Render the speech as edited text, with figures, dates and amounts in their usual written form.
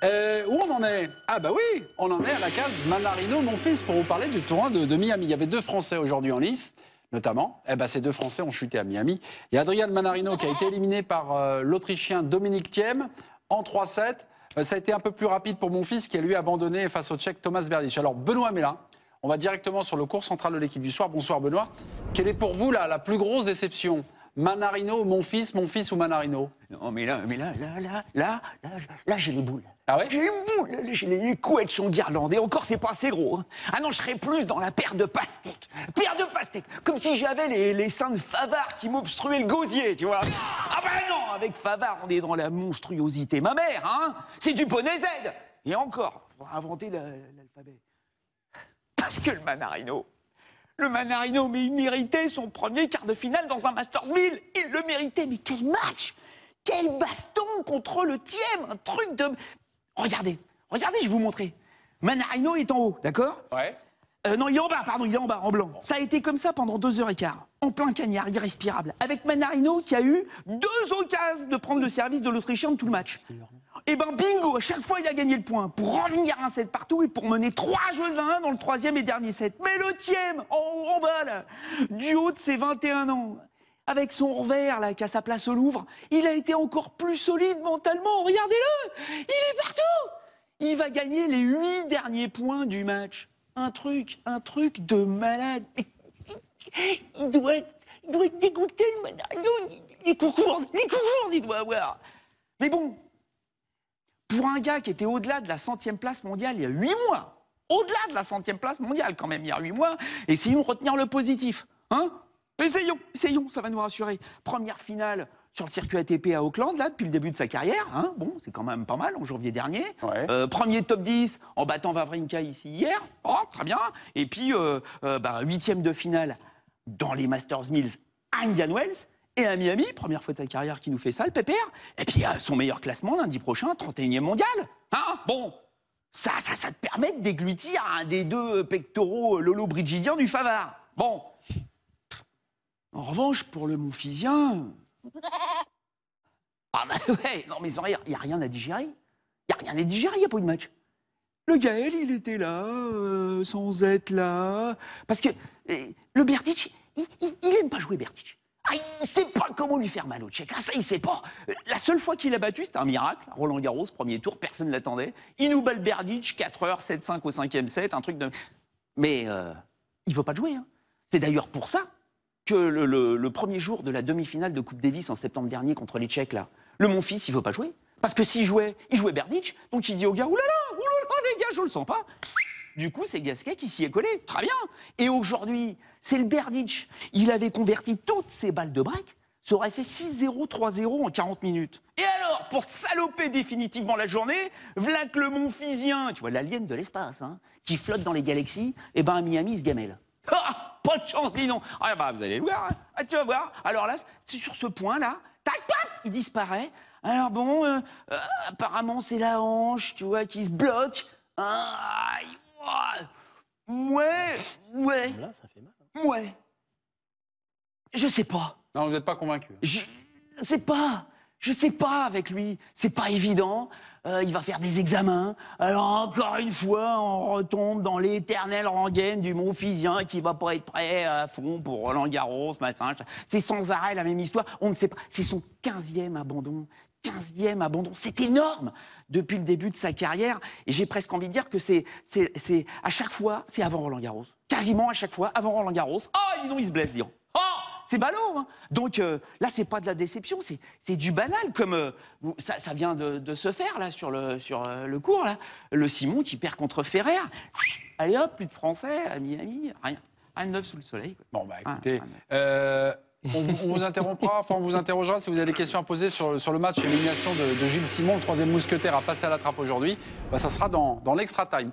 Où on en est? Ah bah oui, on en est à la case Mannarino, mon fils, pour vous parler du tournoi de Miami. Il y avait 2 Français aujourd'hui en lice, notamment. Eh ben, ces 2 Français ont chuté à Miami. Il y a Adrian Mannarino qui a été éliminé par l'Autrichien Dominic Thiem en 3-7. Ça a été un peu plus rapide pour mon fils qui a lui abandonné face au Tchèque Tomas Berdych. Alors Benoît Mélin, on va directement sur le cours central de l'équipe du soir. Bonsoir Benoît. Quelle est pour vous la plus grosse déception? Mannarino ou mon fils ou Mannarino? Non, mais là, j'ai les boules. Ah ouais? J'ai les boules, j'ai les couettes sont guirlandes. Et encore, c'est pas assez gros. Hein. Ah non, je serais plus dans la paire de pastèques. Paire de pastèques. Comme si j'avais les seins de Favard qui m'obstruaient le gosier, tu vois. Ah ben non, avec Favard, on est dans la monstruosité. Ma mère, hein, c'est du poney Z. Et encore, on va inventer l'alphabet. Parce que le Mannarino, mais il méritait son premier quart de finale dans un Masters 1000. Il le méritait, mais quel match! Quel baston contre le Thiem! Un truc de... Regardez, je vais vous montrer. Mannarino est en haut, d'accord? Ouais. Non, il est en bas, pardon, il est en bas, en blanc. Ça a été comme ça pendant 2h15, en plein cagnard, irrespirable. Avec Mannarino qui a eu 2 occasions de prendre le service de l'Autrichien de tout le match. Et ben bingo, à chaque fois il a gagné le point pour revenir à un set partout et pour mener 3 jeux à 1 dans le 3e et dernier set. Mais le Thiem, en bas là, du haut de ses 21 ans, avec son revers là, qui a sa place au Louvre, il a été encore plus solide mentalement. Regardez-le, il est partout. Il va gagner les 8 derniers points du match. Un truc de malade. Il doit être dégoûté, le Mannarino. Les coucournes, il doit avoir. Mais bon, pour un gars qui était au-delà de la 100e place mondiale il y a 8 mois, au-delà de la 100e place mondiale quand même il y a 8 mois, essayons de retenir le positif. Hein? Essayons, ça va nous rassurer. Première finale sur le circuit ATP à Auckland, là, depuis le début de sa carrière. Hein? Bon, c'est quand même pas mal, en janvier dernier. Ouais. Premier top 10 en battant Wawrinka ici hier. Oh, très bien. Et puis, 8e de finale dans les Masters 1000 à Indian Wells. Et à Miami, première fois de sa carrière qui nous fait ça, le pépère. Et puis, son meilleur classement lundi prochain, 31e mondial. Hein? Bon, ça te permet de déglutir un des 2 pectoraux lolo-brigidiens du Favard. Bon. En revanche, pour le Monfisien... Ah bah ouais, non mais il n'y a rien à digérer. Il n'y a rien à digérer, il n'y a pas eu de match. Le Gaël, il était là, sans être là. Parce que le Berdych, il aime pas jouer Berdych. Ah, il ne sait pas comment lui faire mal au Tchèque. Ah, ça, il sait pas. La seule fois qu'il a battu, c'était un miracle. Roland Garros, premier tour, personne ne l'attendait. Il nous bat le Berdych, 4h, 7-5 au 5e set, un truc de... Mais il ne veut pas jouer. Hein. C'est d'ailleurs pour ça que le premier jour de la demi-finale de Coupe Davis en septembre dernier contre les Tchèques, là, le Monfils, il veut pas jouer. Parce que s'il jouait, il jouait Berdych. Donc il dit aux gars, oulala, les gars, je le sens pas. Du coup, c'est Gasquet qui s'y est collé. Très bien. Et aujourd'hui, c'est le Berdych. Il avait converti toutes ses balles de break. Ça aurait fait 6-0, 3-0 en 40 minutes. Et alors, pour saloper définitivement la journée, v'là que le Monfisien, tu vois, l'alien de l'espace, hein, qui flotte dans les galaxies, et ben à Miami, il se gamelle. Ah, pas de chance, dis non. Ah bah vous allez le voir, hein. Ah, tu vas voir. Alors là, c'est sur ce point-là, tac, tac, il disparaît. Alors bon, apparemment c'est la hanche, tu vois, qui se bloque. Ah, ouais. Là, ça fait mal. Ouais. Je sais pas. Non, vous n'êtes pas convaincu. Je sais pas avec lui. C'est pas évident. Il va faire des examens. Alors encore une fois, on retombe dans l'éternelle rengaine du Monfisien qui va pas être prêt à fond pour Roland Garros, machin. C'est sans arrêt la même histoire. On ne sait pas. C'est son 15e abandon. 15e abandon. C'est énorme depuis le début de sa carrière. Et j'ai presque envie de dire que c'est à chaque fois, c'est avant Roland Garros. Quasiment à chaque fois, avant Roland Garros. Oh, dis donc, il se blesse, dis donc. Oh, c'est ballot, hein. Donc là, c'est pas de la déception, c'est du banal, comme ça vient de se faire là sur le cours là. Le Simon qui perd contre Ferrer. Allez hop, plus de Français à Miami, rien de neuf sous le soleil. Quoi. Bon, bah écoutez, on vous interrompra, enfin on vous interrogera si vous avez des questions à poser sur le match élimination de Gilles Simon, le 3e mousquetaire à passer à la trappe aujourd'hui. Bah, ça sera dans l'extra time.